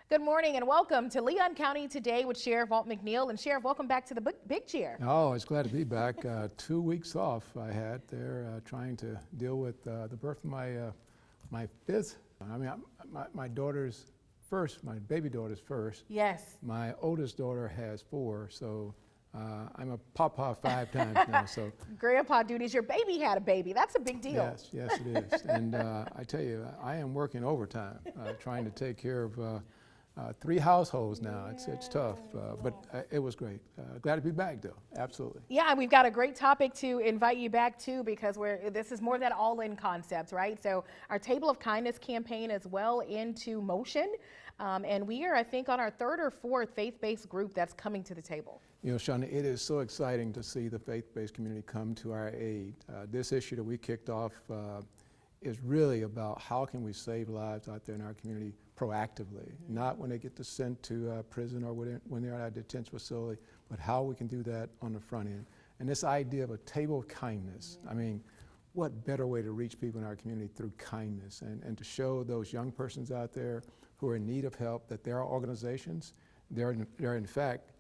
Good morning and welcome to Leon County Today with Sheriff Walt McNeil. And Sheriff, welcome back to the big chair. Oh, it's glad to be back. 2 weeks off I had there trying to deal with the birth of my fifth. I mean, my daughter's first, my baby daughter's first. Yes. My oldest daughter has 4, so I'm a papa 5 times now. So Grandpa duties, your baby had a baby. That's a big deal. Yes, it is. And I tell you, I am working overtime trying to take care of 3 households now. It's tough, but it was great. Glad to be back, though. Absolutely. Yeah, we've got a great topic to invite you back to because this is more that all-in concept, right? So our Table of Kindness campaign is well into motion, and we are, I think, on our 3rd or 4th faith-based group that's coming to the table. You know, Shauna, it is so exciting to see the faith-based community come to our aid. This issue that we kicked off is really about how can we save lives out there in our community proactively, not when they get sent to prison or when they're at a detention facility, but how we can do that on the front end. And this idea of a table of kindness, I mean, what better way to reach people in our community through kindness and to show those young persons out there who are in need of help that there are organizations, there are in fact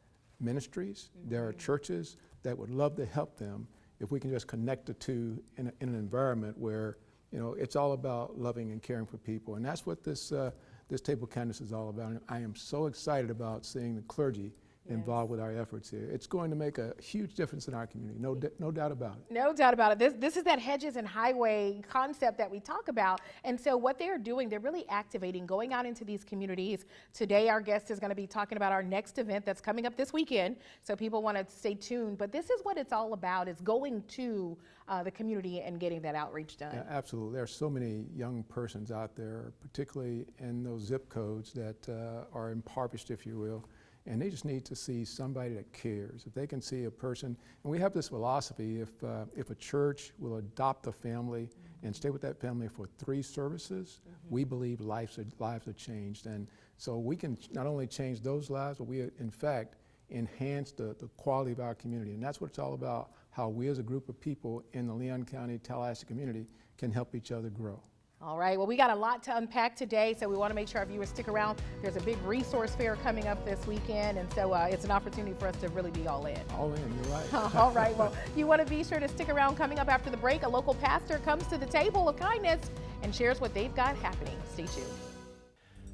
ministries, there are churches that would love to help them if we can just connect the two in an environment where, you know, it's all about loving and caring for people. And that's what this Table of Kindness is all about. And I am so excited about seeing the clergy involved with our efforts here. It's going to make a huge difference in our community, no doubt about it. No doubt about it. This is that hedges and highway concept that we talk about. And so what they're doing, they're really activating, going out into these communities. Today, our guest is going to be talking about our next event that's coming up this weekend. So people want to stay tuned. But this is what it's all about, is going to the community and getting that outreach done. Yeah, absolutely. There are so many young persons out there, particularly in those zip codes that are impoverished, if you will. And they just need to see somebody that cares. If they can see a person, and we have this philosophy, if a church will adopt a family and stay with that family for 3 services, we believe lives are changed. And so we can not only change those lives, but we in fact enhance the quality of our community. And that's what it's all about, how we as a group of people in the Leon County, Tallahassee community can help each other grow. All right, well, we got a lot to unpack today, so we want to make sure our viewers stick around. There's a big resource fair coming up this weekend, and so it's an opportunity for us to really be all in. All in, you're right. All right, well, you want to be sure to stick around. Coming up after the break, a local pastor comes to the Table of Kindness and shares what they've got happening. Stay tuned.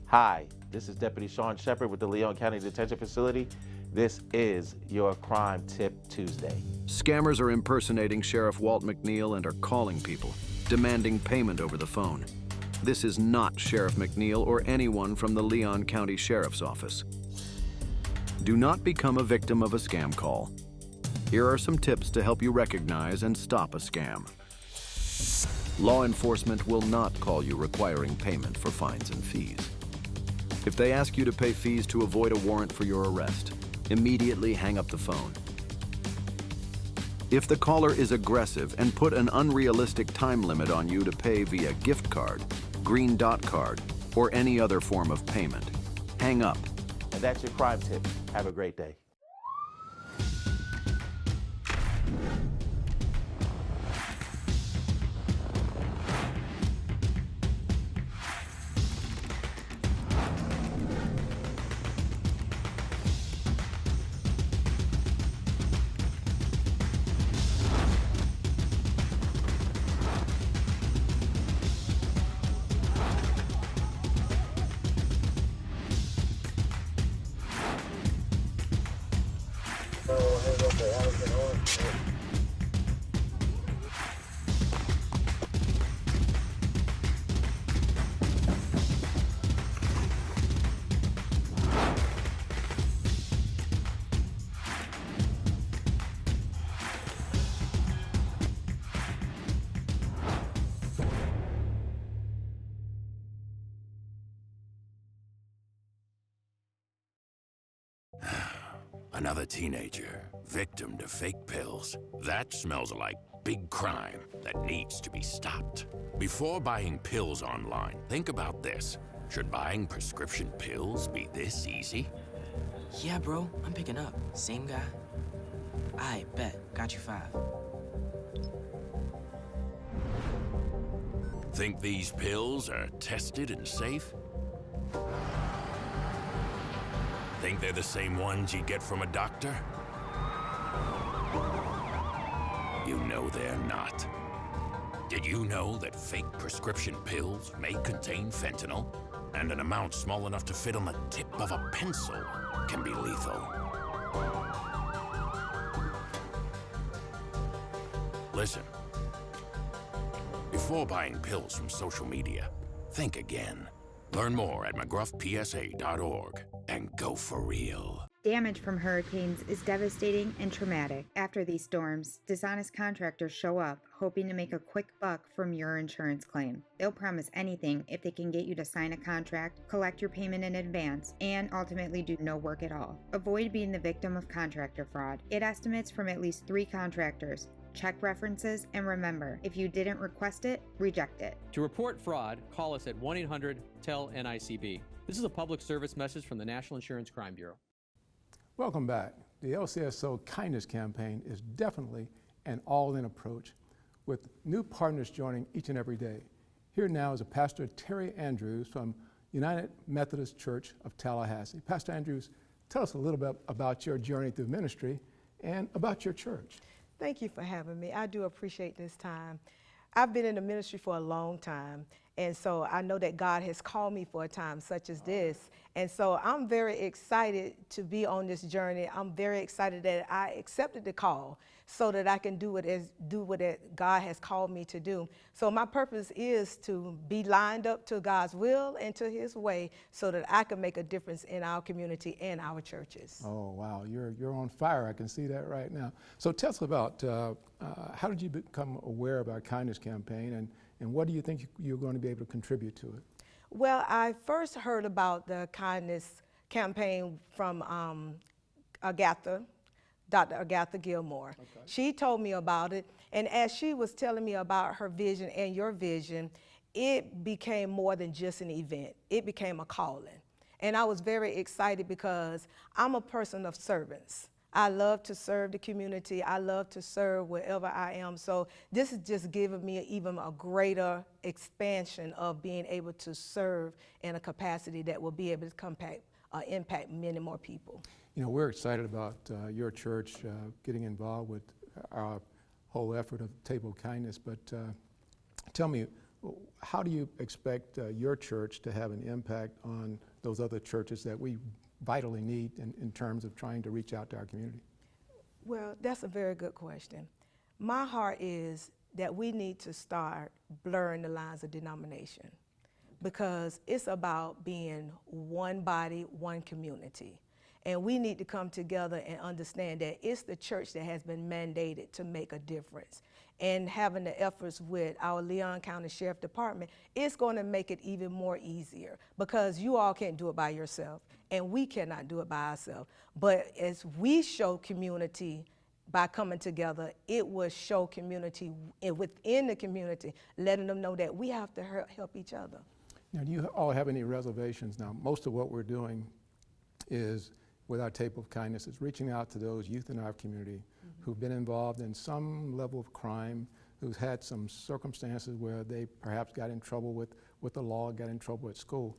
Hi, this is Deputy Sean Shepard with the Leon County Detention Facility. This is your Crime Tip Tuesday. Scammers are impersonating Sheriff Walt McNeil and are calling people, demanding payment over the phone. This is not Sheriff McNeil or anyone from the Leon County Sheriff's Office. Do not become a victim of a scam call. Here are some tips to help you recognize and stop a scam. Law enforcement will not call you requiring payment for fines and fees. If they ask you to pay fees to avoid a warrant for your arrest, immediately hang up the phone. If the caller is aggressive and put an unrealistic time limit on you to pay via gift card, green dot card, or any other form of payment, hang up. And that's your Crime Tip. Have a great day. Another teenager, victim to fake pills. That smells like big crime that needs to be stopped. Before buying pills online, think about this. Should buying prescription pills be this easy? Yeah, bro, I'm picking up. Same guy. I bet. Got you 5. Think these pills are tested and safe? Think they're the same ones you get from a doctor? You know they're not. Did you know that fake prescription pills may contain fentanyl? And an amount small enough to fit on the tip of a pencil can be lethal. Listen, before buying pills from social media, think again. Learn more at mcgruffpsa.org and go for real. Damage from hurricanes is devastating and traumatic. After these storms, dishonest contractors show up, hoping to make a quick buck from your insurance claim. They'll promise anything if they can get you to sign a contract, collect your payment in advance, and ultimately do no work at all. Avoid being the victim of contractor fraud. It estimates from at least 3 contractors. Check references, and remember, if you didn't request it, reject it. To report fraud, call us at 1-800-TEL-NICB. This is a public service message from the National Insurance Crime Bureau. Welcome back. The LCSO Kindness Campaign is definitely an all-in approach with new partners joining each and every day. Here now is a Pastor Terry Andrews from United Methodist Church of Tallahassee. Pastor Andrews, tell us a little bit about your journey through ministry and about your church. Thank you for having me. I do appreciate this time. I've been in the ministry for a long time, and so I know that God has called me for a time such as this. And so I'm very excited to be on this journey. I'm very excited that I accepted the call so that I can do what God has called me to do. So my purpose is to be lined up to God's will and to his way so that I can make a difference in our community and our churches. Oh, wow, you're on fire. I can see that right now. So tell us about how did you become aware of our kindness campaign, and what do you think you're going to be able to contribute to it? Well, I first heard about the kindness campaign from Dr. Agatha Gilmore. Okay. She told me about it, and as she was telling me about her vision and your vision, it became more than just an event. It became a calling. And I was very excited because I'm a person of servants. I love to serve the community. I love to serve wherever I am. So this is just giving me even a greater expansion of being able to serve in a capacity that will be able to impact many more people. You know, we're excited about your church getting involved with our whole effort of Table of Kindness, but tell me, how do you expect your church to have an impact on those other churches that we vitally need in terms of trying to reach out to our community? Well, that's a very good question. My heart is that we need to start blurring the lines of denomination, because it's about being one body, one community. And we need to come together and understand that it's the church that has been mandated to make a difference. And having the efforts with our Leon County Sheriff Department, it's going to make it even more easier, because you all can't do it by yourself, and we cannot do it by ourselves. But as we show community by coming together, it will show community within the community, letting them know that we have to help each other. Now, do you all have any reservations? Now, most of what we're doing is, with our Table of Kindness, is reaching out to those youth in our community who've been involved in some level of crime, who's had some circumstances where they perhaps got in trouble with the law, got in trouble at school.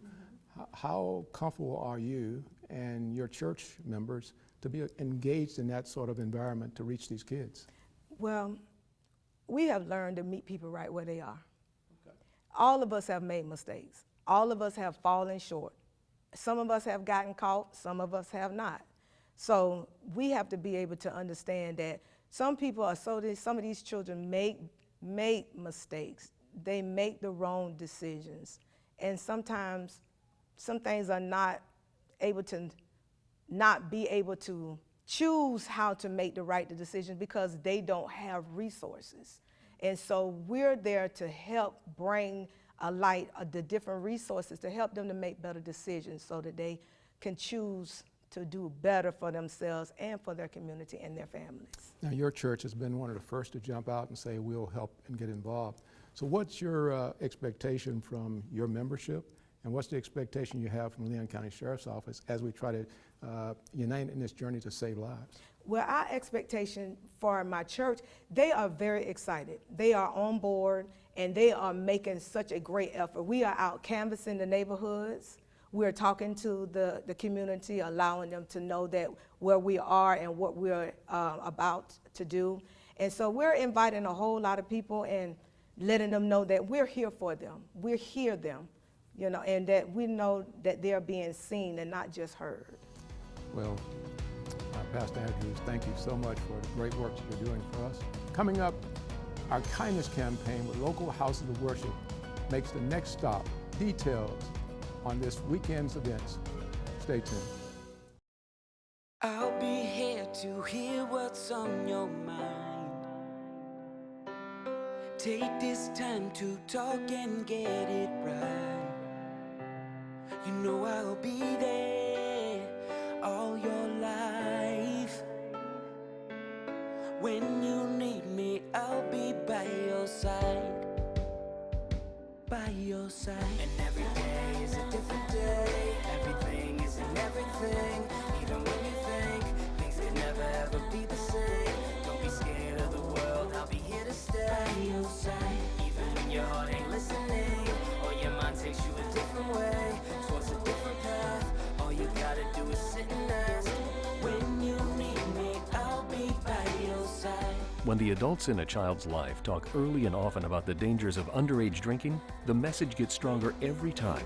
How comfortable are you and your church members to be engaged in that sort of environment to reach these kids? Well, we have learned to meet people right where they are. Okay. All of us have made mistakes. All of us have fallen short. Some of us have gotten caught, some of us have not. So we have to be able to understand that some people are some of these children make mistakes. They make the wrong decisions. And sometimes some things are not be able to choose how to make the right decision because they don't have resources. And so we're there to help bring a light of the different resources to help them to make better decisions so that they can choose to do better for themselves and for their community and their families. Now, your church has been one of the first to jump out and say, we'll help and get involved. So what's your expectation from your membership, and what's the expectation you have from Leon County Sheriff's Office as we try to unite in this journey to save lives? Well, our expectation for my church, they are very excited. They are on board, and they are making such a great effort. We are out canvassing the neighborhoods. we're talking to the community, allowing them to know that where we are and what we're about to do. And so we're inviting a whole lot of people and letting them know that we're here for them. We hear them, you know, and that we know that they're being seen and not just heard. Well, Pastor Andrews, thank you so much for the great work that you're doing for us. Coming up, our kindness campaign with local houses of worship makes the next stop. Details on this weekend's events. Stay tuned. I'll be here to hear what's on your mind. Take this time to talk and get it right. You know I'll be there all your life. When you need me, I'll be by your side. By your side. And every day is a different day. Everything is in everything. Even when you think things could never ever be the same. Don't be scared of the world, I'll be here to stay. By your side. Even when your heart ain't listening, or your mind takes you a different way, towards a different path. All you gotta do is sit and ask. When you need me, I'll be by your side. When the adults in a child's life talk early and often about the dangers of underage drinking, the message gets stronger every time.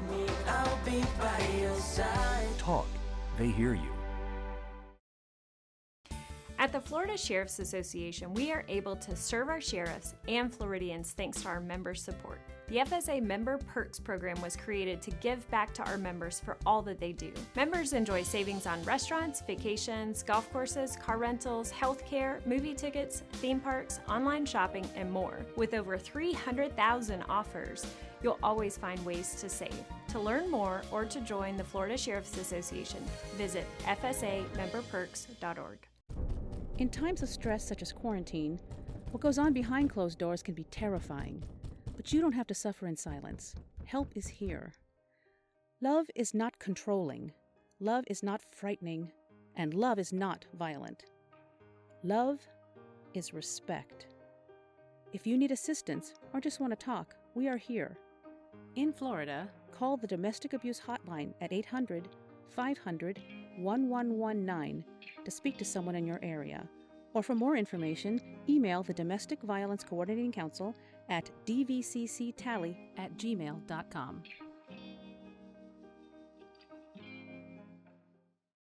I'll be by your side. Talk. They hear you. At the Florida Sheriff's Association, we are able to serve our sheriffs and Floridians thanks to our member support. The FSA Member Perks program was created to give back to our members for all that they do. Members enjoy savings on restaurants, vacations, golf courses, car rentals, healthcare, movie tickets, theme parks, online shopping, and more. With over 300,000 offers, you'll always find ways to save. To learn more or to join the Florida Sheriff's Association, visit fsamemberperks.org. In times of stress such as quarantine, what goes on behind closed doors can be terrifying. But you don't have to suffer in silence. Help is here. Love is not controlling. Love is not frightening. And love is not violent. Love is respect. If you need assistance or just want to talk, we are here. In Florida, call the Domestic Abuse Hotline at 800-500-1119 to speak to someone in your area. Or for more information, email the Domestic Violence Coordinating Council at dvcctally@gmail.com.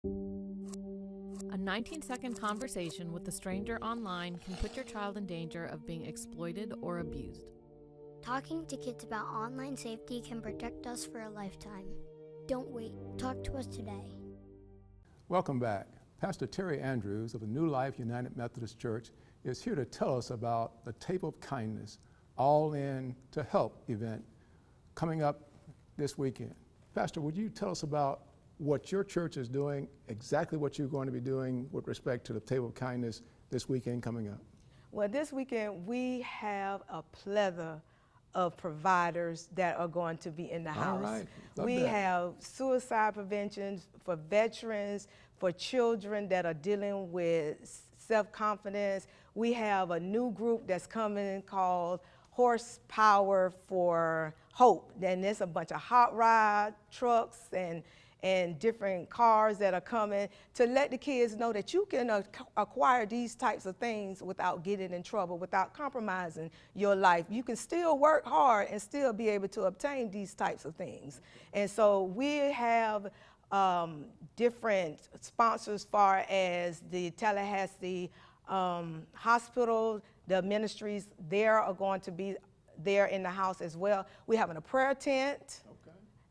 A 19-second conversation with a stranger online can put your child in danger of being exploited or abused. Talking to kids about online safety can protect us for a lifetime. Don't wait. Talk to us today. Welcome back. Pastor Terry Andrews of the New Life United Methodist Church is here to tell us about the Table of Kindness All In to Help event coming up this weekend. Pastor, would you tell us about what your church is doing, exactly what you're going to be doing with respect to the Table of Kindness this weekend coming up? Well, this weekend we have a plethora of providers that are going to be in the house. All right. We have suicide prevention for veterans, for children that are dealing with self-confidence. We have a new group that's coming called Horsepower for Hope. And there's a bunch of hot rod trucks and different cars that are coming to let the kids know that you can acquire these types of things without getting in trouble, without compromising your life. You can still work hard and still be able to obtain these types of things. And so we have different sponsors as far as the Tallahassee Hospital, the ministries there are going to be there in the house as well. We're having a prayer tent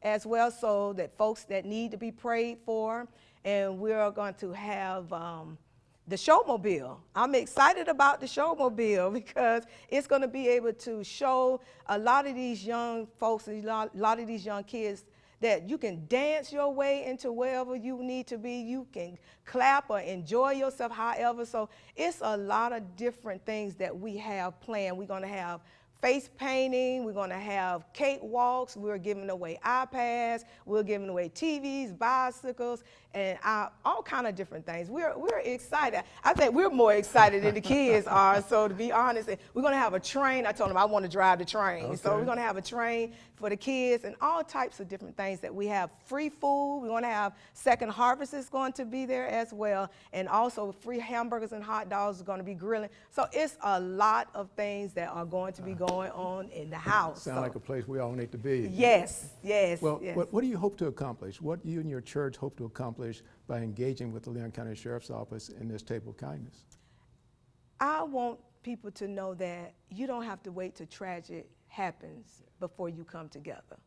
as well, so that folks that need to be prayed for. And we're going to have the showmobile. I'm excited about the showmobile because it's going to be able to show a lot of these young folks, a lot of these young kids, that you can dance your way into wherever you need to be. You can clap or enjoy yourself however. So it's a lot of different things that we have planned. We're going to have face painting, we're going to have cake walks, we're giving away iPads, we're giving away TVs, bicycles, and all kind of different things. We're excited. I think we're more excited than the kids are, so to be honest. We're going to have a train. I told them I want to drive the train. Okay. So we're going to have a train for the kids and all types of different things that we have. Free food. We're going to have Second Harvest is going to be there as well, and also free hamburgers and hot dogs is going to be grilling. So it's a lot of things that are going to be going on in the house. Sound like a place we all need to be. Yes, yes. Well, yes. What do you hope to accomplish? What you and your church hope to accomplish by engaging with the Leon County Sheriff's Office in this table of kindness? I want people to know that you don't have to wait till tragic happens before you come together.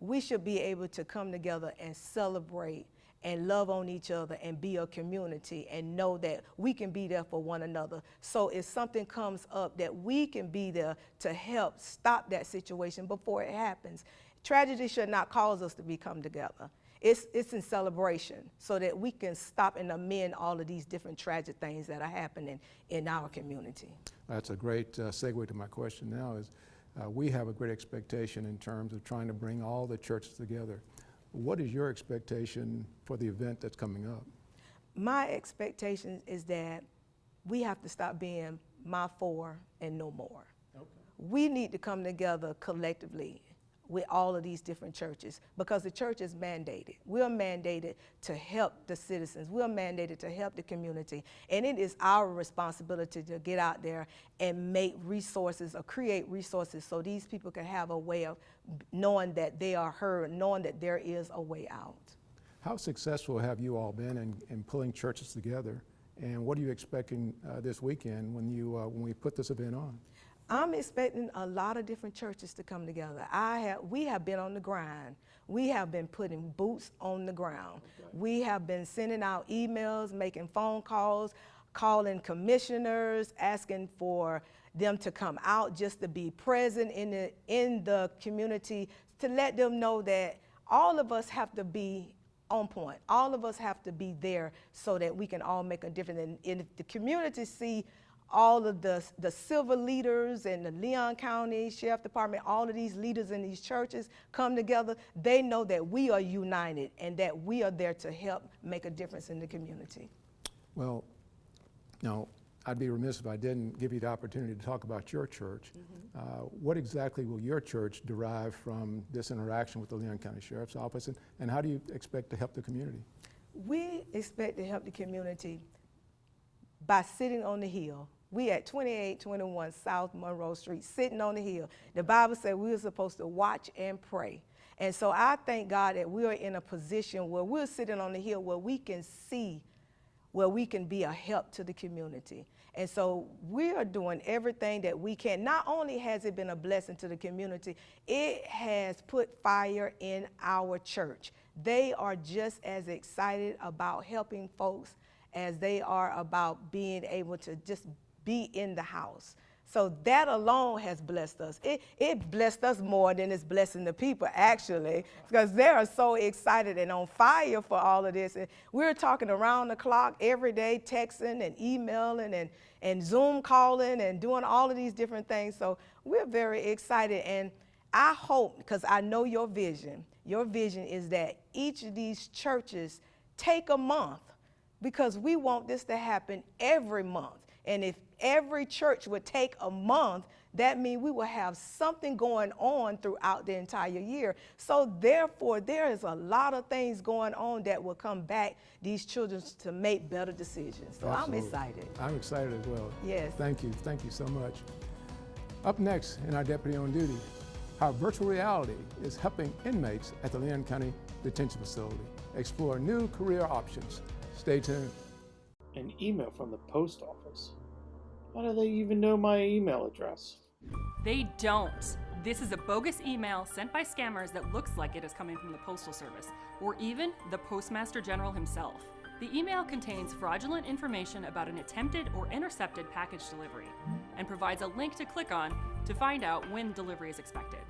We should be able to come together and celebrate and love on each other and be a community and know that we can be there for one another. So if something comes up, that we can be there to help stop that situation before it happens. Tragedy should not cause us to come together. It's in celebration so that we can stop and amend all of these different tragic things that are happening in our community. That's a great segue to my question now is we have a great expectation in terms of trying to bring all the churches together. What is your expectation for the event that's coming up? My expectation is that we have to stop being my four and no more. Okay. We need to come together collectively with all of these different churches because the church is mandated. We're mandated to help the citizens. We're mandated to help the community. And it is our responsibility to get out there and make resources or create resources so these people can have a way of knowing that they are heard, knowing that there is a way out. How successful have you all been in pulling churches together? And what are you expecting this weekend when we put this event on? I'm expecting a lot of different churches to come together. We have been on the grind. We have been putting boots on the ground. Okay. We have been sending out emails, making phone calls, calling commissioners, asking for them to come out just to be present in the community, to let them know that all of us have to be on point. All of us have to be there so that we can all make a difference. And if the community see all of the civil leaders and the Leon County Sheriff Department, all of these leaders in these churches come together, they know that we are united and that we are there to help make a difference in the community. Well, now, I'd be remiss if I didn't give you the opportunity to talk about your church. Mm-hmm. What exactly will your church derive from this interaction with the Leon County Sheriff's Office, and how do you expect to help the community? We expect to help the community by sitting on the hill. We at 2821 South Monroe Street, sitting on the hill. The Bible said we were supposed to watch and pray. And so I thank God that we are in a position where we're sitting on the hill where we can see, where we can be a help to the community. And so we are doing everything that we can. Not only has it been a blessing to the community, it has put fire in our church. They are just as excited about helping folks as they are about being able to just be in the house. So that alone has blessed us. It blessed us more than it's blessing the people, actually, because they are so excited and on fire for all of this. And we're talking around the clock every day, texting and emailing and Zoom calling and doing all of these different things. So we're very excited. And I hope, because I know your vision is that each of these churches take a month, because we want this to happen every month. And if every church would take a month, that means we will have something going on throughout the entire year. So therefore, there is a lot of things going on that will come back these children to make better decisions. So absolutely. I'm excited. I'm excited as well. Yes. Thank you so much. Up next in our Deputy on Duty, how virtual reality is helping inmates at the Leon County Detention Facility explore new career options. Stay tuned. An email from the post office. How do they even know my email address? They don't. This is a bogus email sent by scammers that looks like it is coming from the Postal Service, or even the Postmaster General himself. The email contains fraudulent information about an attempted or intercepted package delivery, and provides a link to click on to find out when delivery is expected.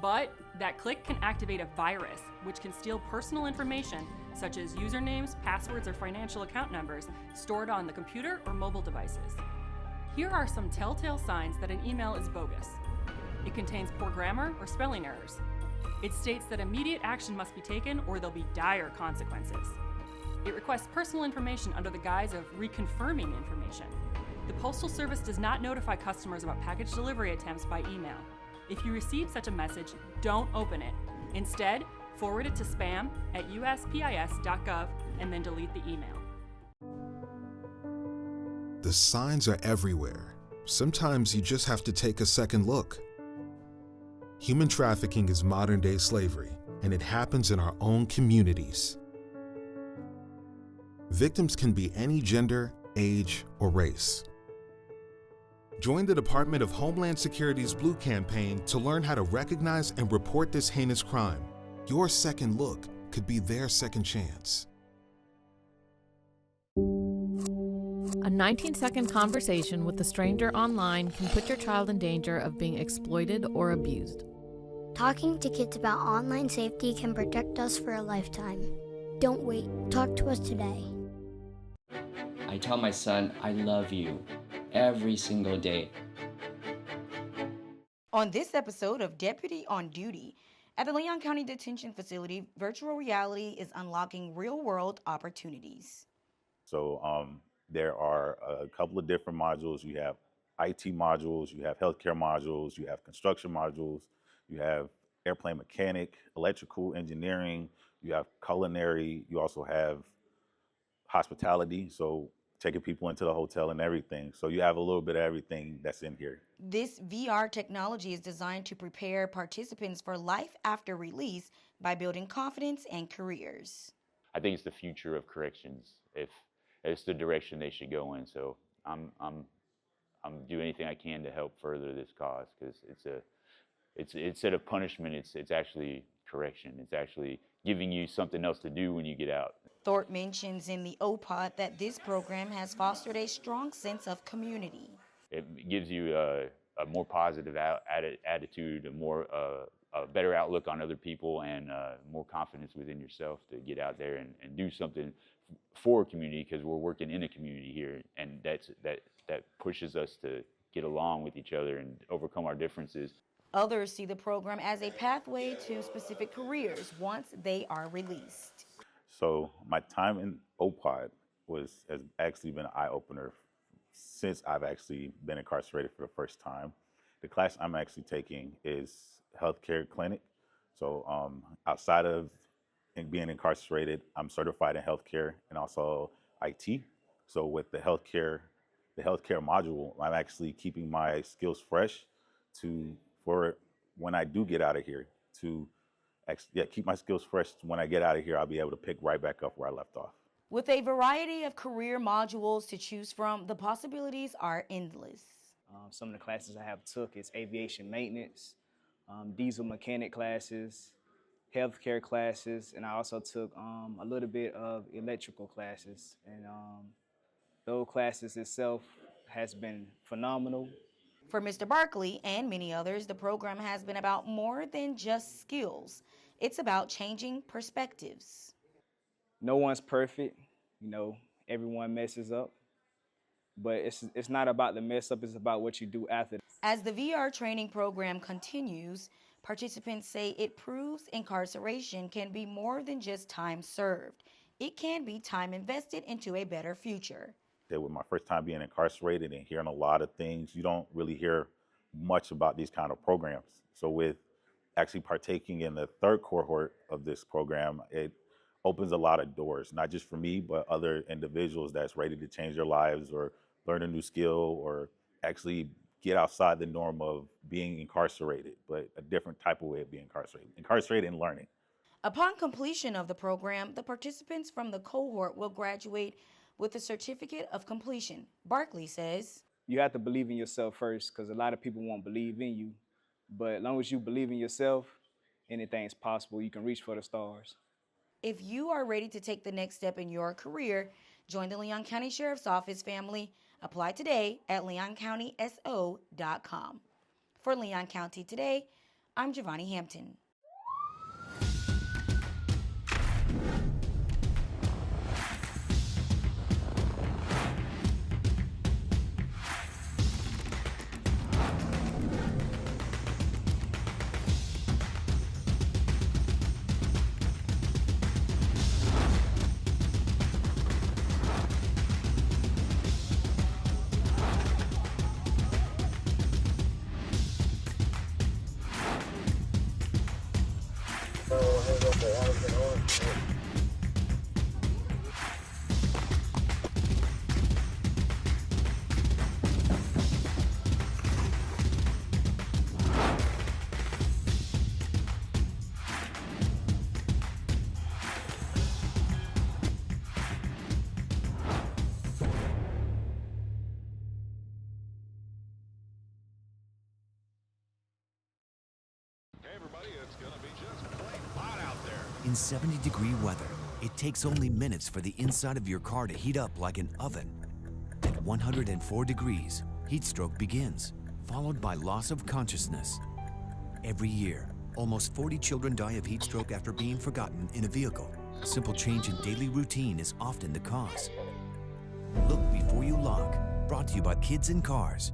But that click can activate a virus, which can steal personal information such as usernames, passwords, or financial account numbers stored on the computer or mobile devices. Here are some telltale signs that an email is bogus. It contains poor grammar or spelling errors. It states that immediate action must be taken or there'll be dire consequences. It requests personal information under the guise of reconfirming information. The Postal Service does not notify customers about package delivery attempts by email. If you receive such a message, don't open it. Instead, forward it to spam@uspis.gov and then delete the email. The signs are everywhere. Sometimes you just have to take a second look. Human trafficking is modern-day slavery, and it happens in our own communities. Victims can be any gender, age, or race. Join the Department of Homeland Security's Blue Campaign to learn how to recognize and report this heinous crime. Your second look could be their second chance. A 19-second conversation with a stranger online can put your child in danger of being exploited or abused. Talking to kids about online safety can protect us for a lifetime. Don't wait. Talk to us today. I tell my son I love you every single day. On this episode of Deputy on Duty, at the Leon County Detention Facility, virtual reality is unlocking real-world opportunities. So there are a couple of different modules. You have IT modules, you have healthcare modules, you have construction modules, you have airplane mechanic, electrical engineering, you have culinary, you also have hospitality, so taking people into the hotel and everything. So you have a little bit of everything that's in here. This VR technology is designed to prepare participants for life after release by building confidence and careers. I think it's the future of corrections. If it's the direction they should go in, so I'm doing anything I can to help further this cause, because it's instead of punishment, it's actually correction. It's actually giving you something else to do when you get out. Thorpe mentions in the OPOD that this program has fostered a strong sense of community. It gives you a more positive attitude, a better outlook on other people, and more confidence within yourself to get out there and do something for a community, because we're working in a community here, and that pushes us to get along with each other and overcome our differences. Others see the program as a pathway to specific careers once they are released. So my time in OPOD has actually been an eye-opener since I've actually been incarcerated for the first time. The class I'm actually taking is healthcare clinic. So outside of being incarcerated, I'm certified in healthcare and also IT. So with the healthcare module, I'm actually keeping my skills fresh for when I do get out of here, to keep my skills fresh. When I get out of here, I'll be able to pick right back up where I left off. With a variety of career modules to choose from, the possibilities are endless. Some of the classes I have took is aviation maintenance, diesel mechanic classes, healthcare classes, and I also took a little bit of electrical classes. And those classes itself has been phenomenal. For Mr. Barkley and many others, the program has been about more than just skills. It's about changing perspectives. No one's perfect. Everyone messes up. But it's not about the mess up, it's about what you do after. As the VR training program continues, participants say it proves incarceration can be more than just time served. It can be time invested into a better future. With my first time being incarcerated and hearing a lot of things, you don't really hear much about these kind of programs. So with actually partaking in the third cohort of this program, it opens a lot of doors, not just for me, but other individuals that's ready to change their lives or learn a new skill or actually get outside the norm of being incarcerated, but a different type of way of being incarcerated and learning. Upon completion of the program, the participants from the cohort will graduate with a certificate of completion. Barkley says, you have to believe in yourself first, because a lot of people won't believe in you. But as long as you believe in yourself, anything's possible. You can reach for the stars. If you are ready to take the next step in your career, join the Leon County Sheriff's Office family. Apply today at leoncountyso.com. For Leon County Today, I'm Giovanni Hampton. In 70-degree weather, it takes only minutes for the inside of your car to heat up like an oven. At 104 degrees, heat stroke begins, followed by loss of consciousness. Every year, almost 40 children die of heat stroke after being forgotten in a vehicle. A simple change in daily routine is often the cause. Look before you lock. Brought to you by Kids in Cars.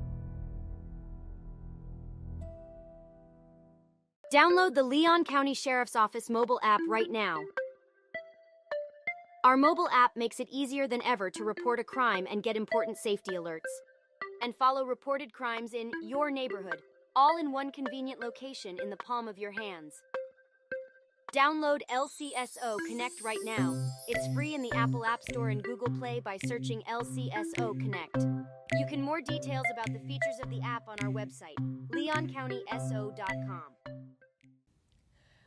Download the Leon County Sheriff's Office mobile app right now. Our mobile app makes it easier than ever to report a crime and get important safety alerts. And follow reported crimes in your neighborhood, all in one convenient location in the palm of your hands. Download LCSO Connect right now. It's free in the Apple App Store and Google Play by searching LCSO Connect. You can more details about the features of the app on our website, leoncountyso.com.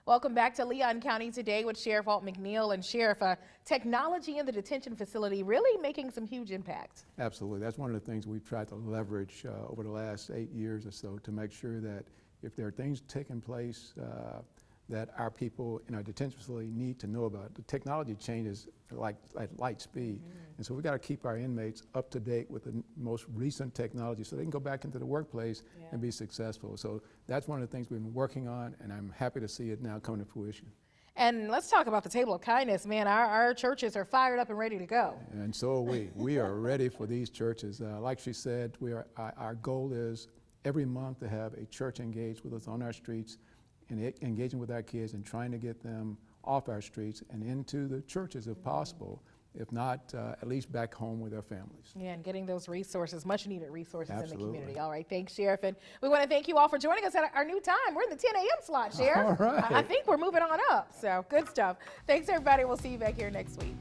Welcome back to Leon County Today with Sheriff Walt McNeil. And Sheriff, technology in the detention facility really making some huge impact. Absolutely. That's one of the things we've tried to leverage over the last 8 years or so to make sure that if there are things taking place that our people in our detention facility need to know about. The technology changes like at light speed. And so we've got to keep our inmates up to date with the most recent technology so they can go back into the workplace and be successful. So that's one of the things we've been working on, and I'm happy to see it now come to fruition. And let's talk about the table of kindness, man. Our churches are fired up and ready to go. And so are we. We are ready for these churches. Like she said, our goal is every month to have a church engage with us on our streets, and engaging with our kids and trying to get them off our streets and into the churches if possible, if not at least back home with their families. Yeah, and getting those resources, much needed resources Absolutely. in the community. All right, thanks, Sheriff. And we want to thank you all for joining us at our new time. We're in the 10 a.m. slot, Sheriff. All right. I think we're moving on up, so good stuff. Thanks, everybody. We'll see you back here next week.